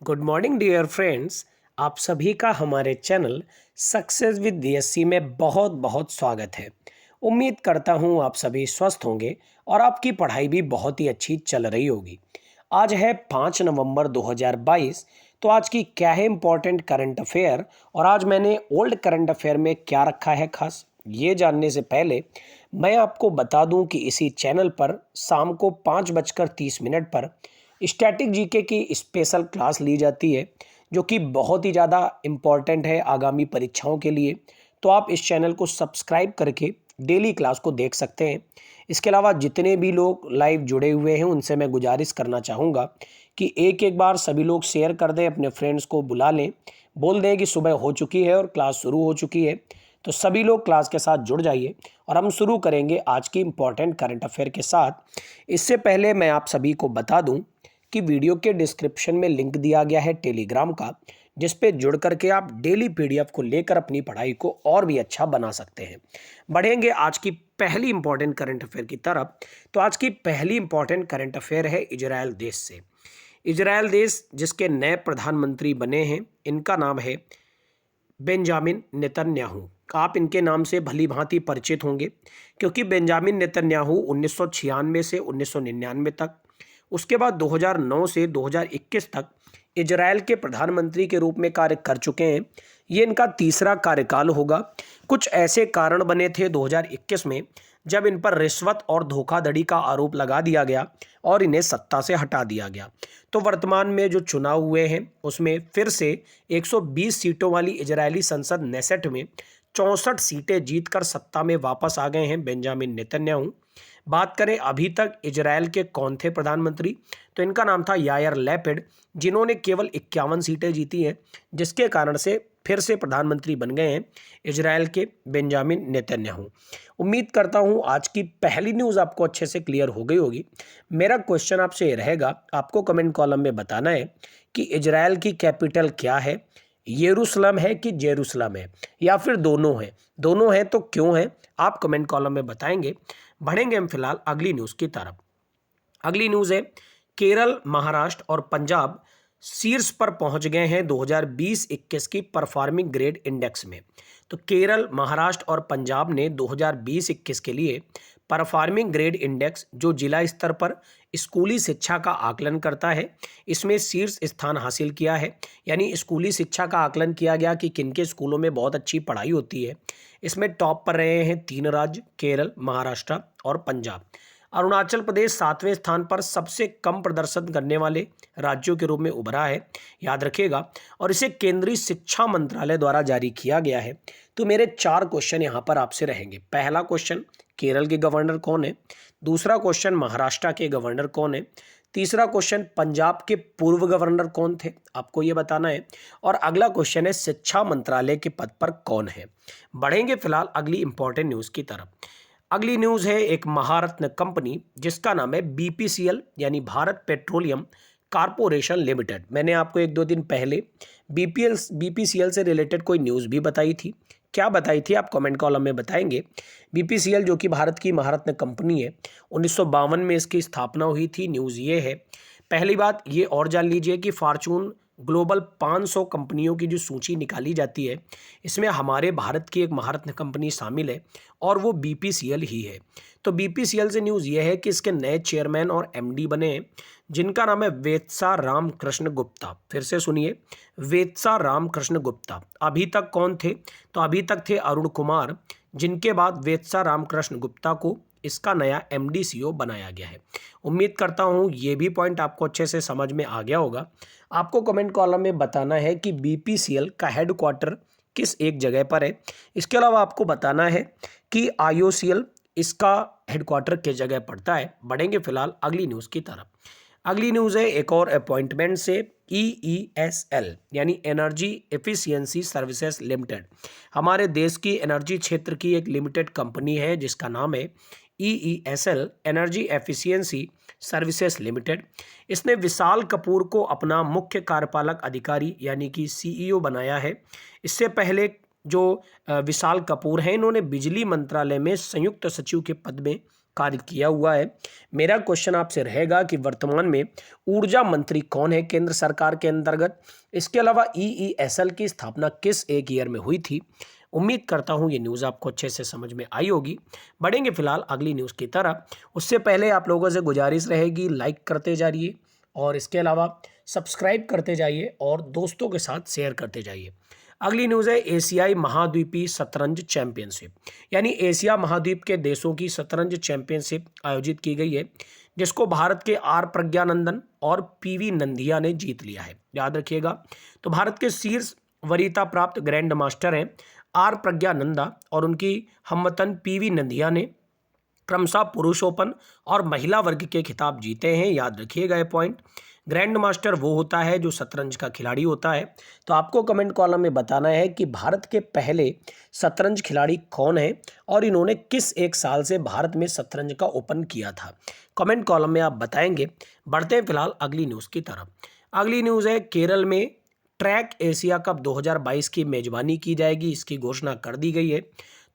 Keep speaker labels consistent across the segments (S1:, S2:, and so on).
S1: Good morning dear friends. आप सभी का हमारे चैनल सक्सेस विद डीएससी में बहुत बहुत स्वागत है। उम्मीद करता हूँ आप सभी स्वस्थ होंगे और आपकी पढ़ाई भी बहुत ही अच्छी चल रही होगी। आज है 5 नवंबर 2022। तो आज की क्या है इम्पोर्टेंट करंट अफेयर और आज मैंने ओल्ड करंट अफेयर में क्या रखा है खास, ये जानने से पहले मैं आपको बता दूं कि इसी चैनल पर शाम को 5:30 पर स्टैटिक जीके की स्पेशल क्लास ली जाती है, जो कि बहुत ही ज़्यादा इम्पॉर्टेंट है आगामी परीक्षाओं के लिए। तो आप इस चैनल को सब्सक्राइब करके डेली क्लास को देख सकते हैं। इसके अलावा जितने भी लोग लाइव जुड़े हुए हैं उनसे मैं गुजारिश करना चाहूँगा कि एक एक बार सभी लोग शेयर कर दें, अपने फ्रेंड्स को बुला लें, बोल दें कि सुबह हो चुकी है और क्लास शुरू हो चुकी है। तो सभी लोग क्लास के साथ जुड़ जाइए और हम शुरू करेंगे आज की इम्पॉर्टेंट करंट अफेयर के साथ। इससे पहले मैं आप सभी को बता दूं कि वीडियो के डिस्क्रिप्शन में लिंक दिया गया है टेलीग्राम का, जिस पे जुड़ करके आप डेली पीडीएफ को लेकर अपनी पढ़ाई को और भी अच्छा बना सकते हैं। बढ़ेंगे आज की पहली इंपॉर्टेंट करंट अफेयर की तरफ। तो आज की पहली इंपॉर्टेंट करंट अफेयर है इजराइल देश से। इजराइल देश जिसके नए प्रधानमंत्री बने हैं, इनका नाम है बेंजामिन नेतन्याहू। आप इनके नाम से भली भांति परिचित होंगे, क्योंकि बेंजामिन नेतन्याहू 1996 से 1999 तक, उसके बाद 2009 से 2021 तक इजराइल के प्रधानमंत्री के रूप में कार्य कर चुके हैं। ये इनका तीसरा कार्यकाल होगा। कुछ ऐसे कारण बने थे 2021 में, जब इन पर रिश्वत और धोखाधड़ी का आरोप लगा दिया गया और इन्हें सत्ता से हटा दिया गया। तो वर्तमान में जो चुनाव हुए हैं उसमें फिर से 120 सीटों वाली इजरायली संसद नेसेट में 64 सीटें जीतकर सत्ता में वापस आ गए हैं बेंजामिन नेतन्याहू। बात करें अभी तक इजराइल के कौन थे प्रधानमंत्री, तो इनका नाम था यायर लैपिड, जिन्होंने केवल 51 सीटें जीती हैं, जिसके कारण से फिर से प्रधानमंत्री बन गए हैं इजराइल के बेंजामिन नेतन्याहू। उम्मीद करता हूं आज की पहली न्यूज़ आपको अच्छे से क्लियर हो गई होगी। मेरा क्वेश्चन आपसे ये रहेगा, आपको कमेंट कॉलम में बताना है कि इजराइल की कैपिटल क्या है, यरूशलेम है कि जेरूशलेम है, या फिर दोनों है। दोनों है तो क्यों है, आप कमेंट कॉलम में बताएंगे। बढ़ेंगे हम फिलहाल अगली न्यूज़ की तरफ। अगली न्यूज़ है केरल, महाराष्ट्र और पंजाब शीर्ष पर पहुंच गए हैं 2020-21 की परफॉर्मिंग ग्रेड इंडेक्स में। तो केरल, महाराष्ट्र और पंजाब ने 2020-21 के लिए परफॉर्मिंग ग्रेड इंडेक्स, जो जिला स्तर पर स्कूली शिक्षा का आकलन करता है, इसमें शीर्ष स्थान हासिल किया है। यानी स्कूली शिक्षा का आकलन किया गया कि किनके स्कूलों में बहुत अच्छी पढ़ाई होती है। इसमें टॉप पर रहे हैं 3 राज्य, केरल, महाराष्ट्र और पंजाब। अरुणाचल प्रदेश 7वें स्थान पर सबसे कम प्रदर्शन करने वाले राज्यों के रूप में उभरा है, याद रखिएगा, और इसे केंद्रीय शिक्षा मंत्रालय द्वारा जारी किया गया है। तो मेरे 4 क्वेश्चन यहाँ पर आपसे रहेंगे। पहला क्वेश्चन, केरल के गवर्नर कौन है? दूसरा क्वेश्चन, महाराष्ट्र के गवर्नर कौन है? तीसरा क्वेश्चन, पंजाब के पूर्व गवर्नर कौन थे, आपको ये बताना है। और अगला क्वेश्चन है, शिक्षा मंत्रालय के पद पर कौन है। बढ़ेंगे फिलहाल अगली इंपॉर्टेंट न्यूज़ की तरफ। अगली न्यूज़ है एक महारत्न कंपनी जिसका नाम है बीपीसीएल, यानी भारत पेट्रोलियम कारपोरेशन लिमिटेड। मैंने आपको 1-2 दिन पहले बीपीसीएल से रिलेटेड कोई न्यूज़ भी बताई थी। क्या बताई थी आप कमेंट कॉलम में बताएंगे। बीपीसीएल जो कि भारत की महारत्न कंपनी है, 1952 में इसकी स्थापना हुई थी। न्यूज़ ये है, पहली बात ये और जान लीजिए कि फॉर्चून ग्लोबल 500 कंपनियों की जो सूची निकाली जाती है, इसमें हमारे भारत की एक महारत्न कंपनी शामिल है और वो बीपीसीएल ही है। तो बीपीसीएल से न्यूज़ ये है कि इसके नए चेयरमैन और एमडी बने हैं, जिनका नाम है वेत्सा रामकृष्ण गुप्ता। फिर से सुनिए, वेत्सा रामकृष्ण गुप्ता। अभी तक कौन थे? तो अभी तक थे अरुण कुमार, जिनके बाद वेत्सा रामकृष्ण गुप्ता को इसका नया एमडी सीईओ बनाया गया है। उम्मीद करता हूँ ये भी पॉइंट आपको अच्छे से समझ में आ गया होगा। आपको कमेंट कॉलम में बताना है कि बीपीसीएल का हेडक्वार्टर किस एक जगह पर है। इसके अलावा आपको बताना है कि आईओसीएल इसका हेडक्वार्टर किस जगह पड़ता है। बढ़ेंगे फिलहाल अगली न्यूज़ की तरफ। अगली न्यूज़ है एक और अपॉइंटमेंट से, ईईएसएल यानी एनर्जी एफिशिएंसी सर्विसेज लिमिटेड। हमारे देश की एनर्जी क्षेत्र की एक लिमिटेड कंपनी है जिसका नाम है EESL, energy efficiency services limited. इसने विशाल कपूर को अपना मुख्य कार्यपालक अधिकारी यानी कि सीईओ बनाया है। इससे पहले जो विशाल कपूर हैं, इन्होंने बिजली मंत्रालय में संयुक्त सचिव के पद में कार्य किया हुआ है। मेरा क्वेश्चन आपसे रहेगा कि वर्तमान में ऊर्जा मंत्री कौन है केंद्र सरकार के अंतर्गत। इसके अलावा ईईएसएल की स्थापना किस एक ईयर में हुई थी। उम्मीद करता हूँ ये न्यूज़ आपको अच्छे से समझ में आई होगी। बढ़ेंगे फिलहाल अगली न्यूज़ की तरफ। उससे पहले आप लोगों से गुजारिश रहेगी, लाइक करते जाइए और इसके अलावा सब्सक्राइब करते जाइए और दोस्तों के साथ शेयर करते जाइए। अगली न्यूज़ है एशियाई महाद्वीपीय शतरंज चैंपियनशिप, यानी एशिया महाद्वीप के देशों की शतरंज चैंपियनशिप आयोजित की गई है, जिसको भारत के आर प्रज्ञानंदन और पीवी नंदिया ने जीत लिया है। याद रखिएगा, तो भारत के शीर्ष वरीयता प्राप्त ग्रैंड मास्टर हैं आर प्रज्ञानंदा और उनकी हमवतन पीवी नंदिया ने क्रमशः पुरुष ओपन और महिला वर्ग के खिताब जीते हैं। याद रखिएगा ये पॉइंट। ग्रैंड मास्टर वो होता है जो शतरंज का खिलाड़ी होता है। तो आपको कमेंट कॉलम में बताना है कि भारत के पहले शतरंज खिलाड़ी कौन है और इन्होंने किस एक साल से भारत में शतरंज का ओपन किया था। कमेंट कॉलम में आप बताएंगे। बढ़ते हैं फिलहाल अगली न्यूज़ की तरफ। अगली न्यूज़ है केरल में ट्रैक एशिया कप 2022 की मेजबानी की जाएगी, इसकी घोषणा कर दी गई है।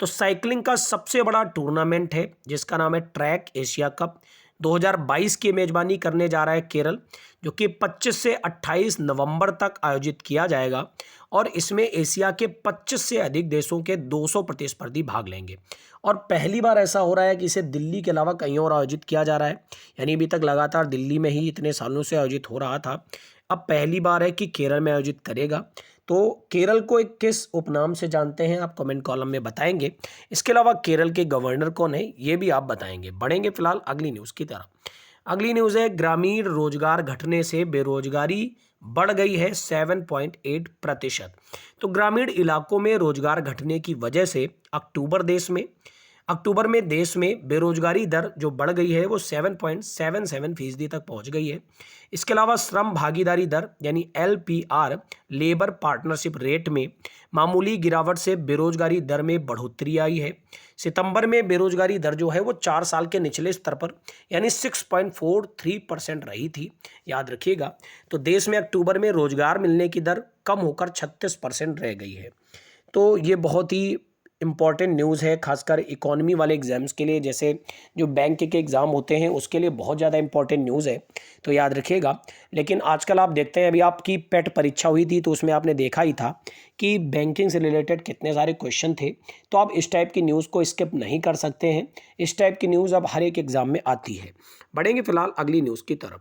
S1: तो साइकिलिंग का सबसे बड़ा टूर्नामेंट है जिसका नाम है ट्रैक एशिया कप 2022 की मेजबानी करने जा रहा है केरल, जो कि 25 से 28 नवंबर तक आयोजित किया जाएगा और इसमें एशिया के 25 से अधिक देशों के 200 प्रतिस्पर्धी भाग लेंगे। और पहली बार ऐसा हो रहा है कि इसे दिल्ली के अलावा कहीं और आयोजित किया जा रहा है, यानी अभी तक लगातार दिल्ली में ही इतने सालों से आयोजित हो रहा था, अब पहली बार है कि केरल में आयोजित करेगा। तो केरल को एक किस उपनाम से जानते हैं आप कमेंट कॉलम में बताएंगे। इसके अलावा केरल के गवर्नर कौन है ये भी आप बताएंगे। बढ़ेंगे फिलहाल अगली न्यूज़ की तरफ। अगली न्यूज़ है ग्रामीण रोजगार घटने से बेरोजगारी बढ़ गई है 7.8%। तो ग्रामीण इलाकों में रोजगार घटने की वजह से अक्टूबर में देश में बेरोजगारी दर जो बढ़ गई है वो 7.77% तक पहुंच गई है। इसके अलावा श्रम भागीदारी दर यानी LPR लेबर पार्टनरशिप रेट में मामूली गिरावट से बेरोजगारी दर में बढ़ोतरी आई है। सितंबर में बेरोजगारी दर जो है वो 4 साल के निचले स्तर पर यानी 6.43% रही थी। याद रखिएगा, तो देश में अक्टूबर में रोजगार मिलने की दर कम होकर 36% रह गई है। तो ये बहुत ही इम्पॉर्टेंट न्यूज़ है, खासकर इकोनॉमी वाले एग्जाम्स के लिए, जैसे जो बैंक के एग्ज़ाम होते हैं उसके लिए बहुत ज़्यादा इम्पॉर्टेंट न्यूज़ है, तो याद रखिएगा। लेकिन आजकल आप देखते हैं, अभी आपकी पेट परीक्षा हुई थी तो उसमें आपने देखा ही था कि बैंकिंग से रिलेटेड कितने सारे क्वेश्चन थे। तो आप इस टाइप की न्यूज़ को स्किप नहीं कर सकते हैं, इस टाइप की न्यूज़ अब हर एक एग्ज़ाम में आती है। बढ़ेंगे फिलहाल अगली न्यूज़ की तरफ।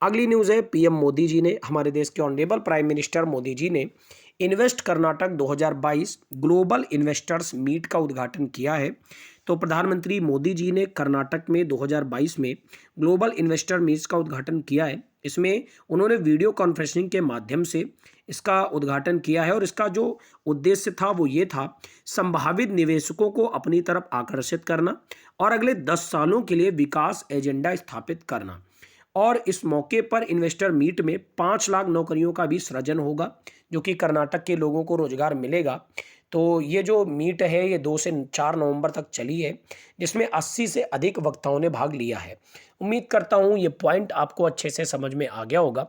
S1: अगली न्यूज़ है पीएम मोदी जी ने, हमारे देश के honourable prime minister Modi ji ने invest Karnataka 2022 global investors meet का उद्घाटन किया है। तो प्रधानमंत्री मोदी जी ने कर्नाटक में 2022 में ग्लोबल इन्वेस्टर मीट का उद्घाटन किया है। इसमें उन्होंने वीडियो कॉन्फ्रेंसिंग के माध्यम से इसका उद्घाटन किया है और इसका जो उद्देश्य था वो ये था, संभावित निवेशकों को अपनी तरफ आकर्षित करना और अगले 10 सालों के लिए विकास एजेंडा स्थापित करना। और इस मौके पर इन्वेस्टर मीट में 5 लाख नौकरियों का भी सृजन होगा, जो कि कर्नाटक के लोगों को रोजगार मिलेगा। तो ये जो मीट है ये 2 से 4 नवंबर तक चली है, जिसमें 80 से अधिक वक्ताओं ने भाग लिया है। उम्मीद करता हूँ ये पॉइंट आपको अच्छे से समझ में आ गया होगा।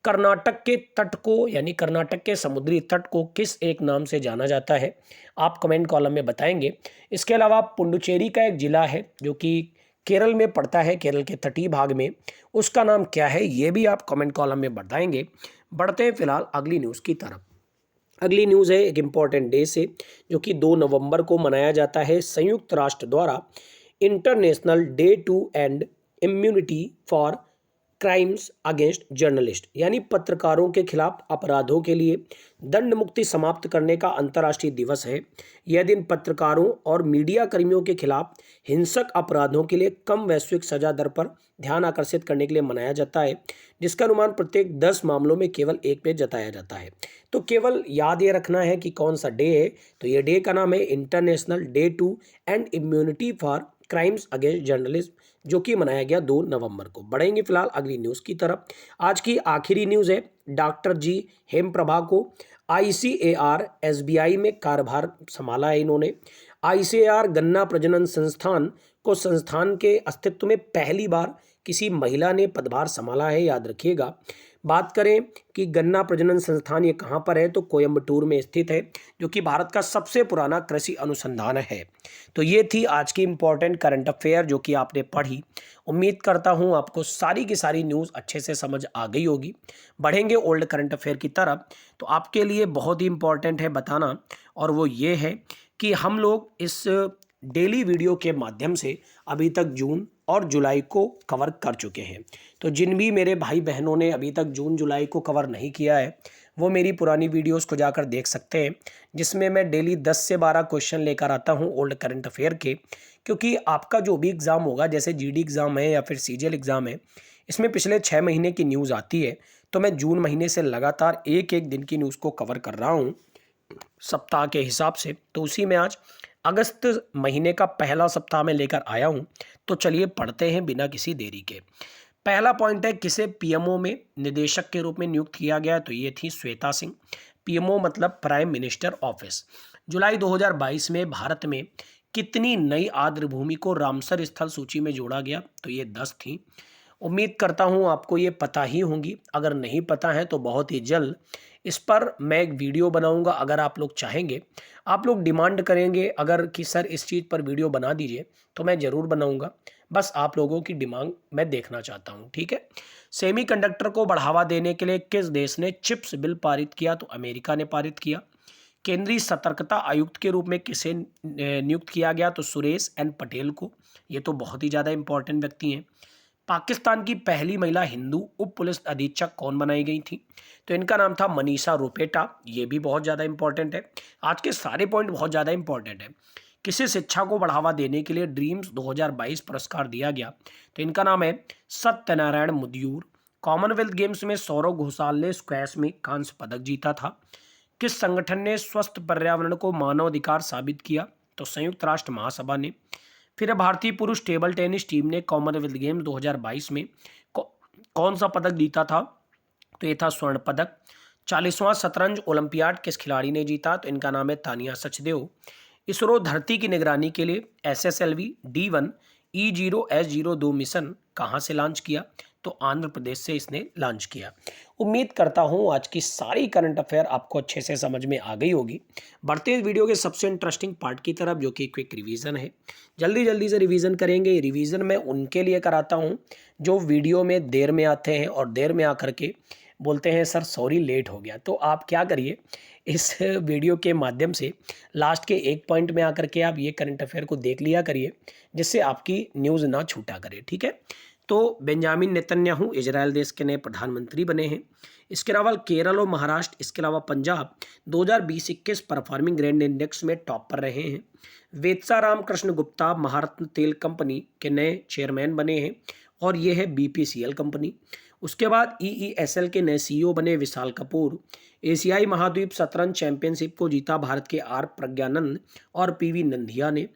S1: कर्नाटक के तट को यानी कर्नाटक के समुद्री तट को किस एक नाम से जाना जाता है, आप कमेंट कॉलम में बताएंगे। इसके अलावा पुडुचेरी का एक जिला है जो कि केरल में पड़ता है, केरल के तटीय भाग में, उसका नाम क्या है ये भी आप कमेंट कॉलम में बताएंगे। बढ़ते हैं फिलहाल अगली न्यूज़ की तरफ। अगली न्यूज़ है एक इम्पॉर्टेंट डे से, जो कि 2 नवंबर को मनाया जाता है संयुक्त राष्ट्र द्वारा international day to end immunity for crimes against journalist, यानी पत्रकारों के खिलाफ अपराधों के लिए दंड मुक्ति समाप्त करने का अंतर्राष्ट्रीय दिवस है। यह दिन पत्रकारों और मीडिया कर्मियों के खिलाफ हिंसक अपराधों के लिए कम वैश्विक सजा दर पर ध्यान आकर्षित करने के लिए मनाया जाता है, जिसका अनुमान प्रत्येक 10 मामलों में केवल एक पे जताया जाता है। तो केवल याद ये रखना है कि कौन सा डे है, तो ये डे का नाम है international day to end immunity for crimes against journalism, जो कि मनाया गया 2 नवंबर को। बढ़ेंगे फिलहाल अगली न्यूज़ की तरफ। आज की आखिरी न्यूज़ है डॉक्टर जी हेमप्रभा को ICAR SBI में कार्यभार संभाला है इन्होंने। ICAR गन्ना प्रजनन संस्थान को संस्थान के अस्तित्व में पहली बार किसी महिला ने पदभार संभाला है, याद रखिएगा। बात करें कि गन्ना प्रजनन संस्थान ये कहाँ पर है, तो कोयम्बटूर में स्थित है, जो कि भारत का सबसे पुराना कृषि अनुसंधान है। तो ये थी आज की इम्पोर्टेंट करंट अफेयर जो कि आपने पढ़ी। उम्मीद करता हूँ आपको सारी की सारी न्यूज़ अच्छे से समझ आ गई होगी। बढ़ेंगे ओल्ड करंट अफेयर की तरफ। तो आपके लिए बहुत ही इम्पोर्टेंट है बताना, और वो ये है कि हम लोग इस डेली वीडियो के माध्यम से अभी तक जून और जुलाई को कवर कर चुके हैं। तो जिन भी मेरे भाई बहनों ने अभी तक जून जुलाई को कवर नहीं किया है, वो मेरी पुरानी वीडियोस को जाकर देख सकते हैं, जिसमें मैं डेली 10 से 12 क्वेश्चन लेकर आता हूं ओल्ड करंट अफेयर के। क्योंकि आपका जो भी एग्ज़ाम होगा, जैसे जीडी एग्ज़ाम है या फिर सीजीएल एग्ज़ाम है, इसमें पिछले 6 महीने की न्यूज़ आती है। तो मैं जून महीने से लगातार एक एक दिन की न्यूज़ को कवर कर रहा हूँ सप्ताह के हिसाब से। तो उसी में आज अगस्त महीने का पहला सप्ताह में लेकर आया हूं। तो चलिए पढ़ते हैं बिना किसी देरी के। पहला पॉइंट है, किसे पीएमओ में निदेशक के रूप में नियुक्त किया गया, तो ये थी श्वेता सिंह। पीएमओ मतलब प्राइम मिनिस्टर ऑफिस। जुलाई 2022 में भारत में कितनी नई आर्द्र भूमि को रामसर स्थल सूची में जोड़ा गया, तो ये 10 थी। उम्मीद करता हूँ आपको ये पता ही होंगी। अगर नहीं पता है तो बहुत ही जल्द इस पर मैं एक वीडियो बनाऊंगा। अगर आप लोग चाहेंगे, आप लोग डिमांड करेंगे अगर कि सर इस चीज़ पर वीडियो बना दीजिए, तो मैं ज़रूर बनाऊंगा। बस आप लोगों की डिमांड मैं देखना चाहता हूँ, ठीक है। सेमीकंडक्टर को बढ़ावा देने के लिए किस देश ने चिप्स बिल पारित किया, तो अमेरिका ने पारित किया। केंद्रीय सतर्कता आयुक्त के रूप में किसे नियुक्त किया गया, तो सुरेश एन पटेल को। ये तो बहुत ही ज़्यादा इंपॉर्टेंट व्यक्ति हैं। पाकिस्तान की पहली महिला हिंदू उप पुलिस अधीक्षक कौन बनाई गई थी, तो इनका नाम था मनीषा रुपेटा। ये भी बहुत ज़्यादा इंपॉर्टेंट है। आज के सारे पॉइंट बहुत ज़्यादा इंपॉर्टेंट है। किसे शिक्षा को बढ़ावा देने के लिए ड्रीम्स 2022 पुरस्कार दिया गया, तो इनका नाम है सत्यनारायण मुदियूर। कॉमनवेल्थ गेम्स में सौरव घोषाल ने स्क्वैश में कांस्य पदक जीता था। किस संगठन ने स्वस्थ पर्यावरण को मानवाधिकार साबित किया, तो संयुक्त राष्ट्र महासभा ने। फिर भारतीय पुरुष टेबल टेनिस टीम ने कॉमनवेल्थ गेम्स 2022 में कौन सा पदक जीता था, तो ये था स्वर्ण पदक। 40वां शतरंज ओलंपियाड किस खिलाड़ी ने जीता, तो इनका नाम है तानिया सचदेव। इसरो धरती की निगरानी के लिए SSLV D1 E0 S0 2 mission कहाँ से लॉन्च किया, तो आंध्र प्रदेश से इसने लॉन्च किया। उम्मीद करता हूँ आज की सारी करंट अफेयर आपको अच्छे से समझ में आ गई होगी। बढ़ते हैं वीडियो के सबसे इंटरेस्टिंग पार्ट की तरफ, जो कि क्विक रिवीजन है। जल्दी जल्दी से रिवीजन करेंगे। रिवीजन मैं उनके लिए कराता हूँ जो वीडियो में देर में आते हैं और देर में आकर के बोलते हैं सर सॉरी लेट हो गया। तो आप क्या करिए, इस वीडियो के माध्यम से लास्ट के एक पॉइंट में आकर के आप ये करंट अफेयर को देख लिया करिए, जिससे आपकी न्यूज़ ना छूटा करे, ठीक है। तो बेंजामिन नेतन्याहू इजराइल देश के नए प्रधानमंत्री बने हैं। इसके अलावा केरल और महाराष्ट्र, इसके अलावा पंजाब 2020-21 परफॉर्मिंग ग्रैंड इंडेक्स में टॉप पर रहे हैं। वेत्सा रामकृष्ण गुप्ता महारत्न तेल कंपनी के नए चेयरमैन बने हैं, और ये है BPCL कंपनी। उसके बाद EESL के नए CEO बने विशाल कपूर। एशियाई महाद्वीप शतरंज चैंपियनशिप को जीता भारत के R प्रज्ञानंद और PV नंदिया ने।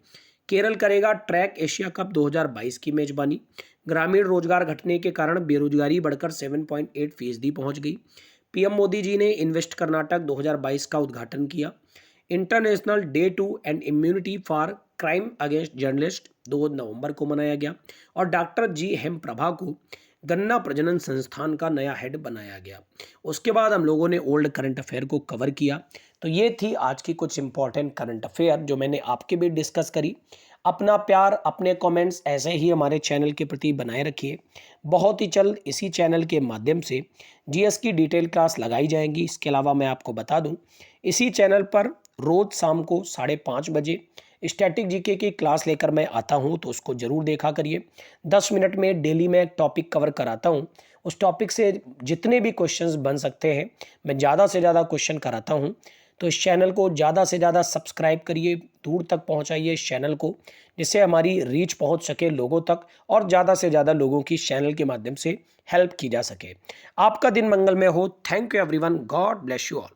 S1: केरल करेगा ट्रैक एशिया कप 2022 की मेजबानी। ग्रामीण रोजगार घटने के कारण बेरोजगारी बढ़कर 7.8% पहुंच गई। PM मोदी जी ने इन्वेस्ट कर्नाटक 2022 का उद्घाटन किया। International day to end immunity for crime against journalist 2 नवंबर को मनाया गया। और डॉक्टर जी हेम प्रभा को गन्ना प्रजनन संस्थान का नया हेड बनाया गया। उसके बाद हम लोगों ने ओल्ड करंट अफेयर को कवर किया। तो ये थी आज की कुछ इंपॉर्टेंट करंट अफेयर जो मैंने आपके भी डिस्कस करी। अपना प्यार, अपने कमेंट्स ऐसे ही हमारे चैनल के प्रति बनाए रखिए। बहुत ही जल्द इसी चैनल के माध्यम से GS की डिटेल क्लास लगाई जाएंगी। इसके अलावा मैं आपको बता दूं, इसी चैनल पर रोज़ शाम को 5:30 बजे स्टैटिक GK की क्लास लेकर मैं आता हूं, तो उसको ज़रूर देखा करिए। 10 मिनट में डेली मैं एक टॉपिक कवर कराता हूं। उस टॉपिक से जितने भी क्वेश्चंस बन सकते हैं, मैं ज़्यादा से ज़्यादा क्वेश्चन कराता हूं। तो इस चैनल को ज़्यादा से ज़्यादा सब्सक्राइब करिए, दूर तक पहुंचाइए इस चैनल को, जिससे हमारी रीच पहुंच सके लोगों तक, और ज़्यादा से ज़्यादा लोगों की चैनल के माध्यम से हेल्प की जा सके। आपका दिन मंगलमय हो। Thank you everyone. God bless you all.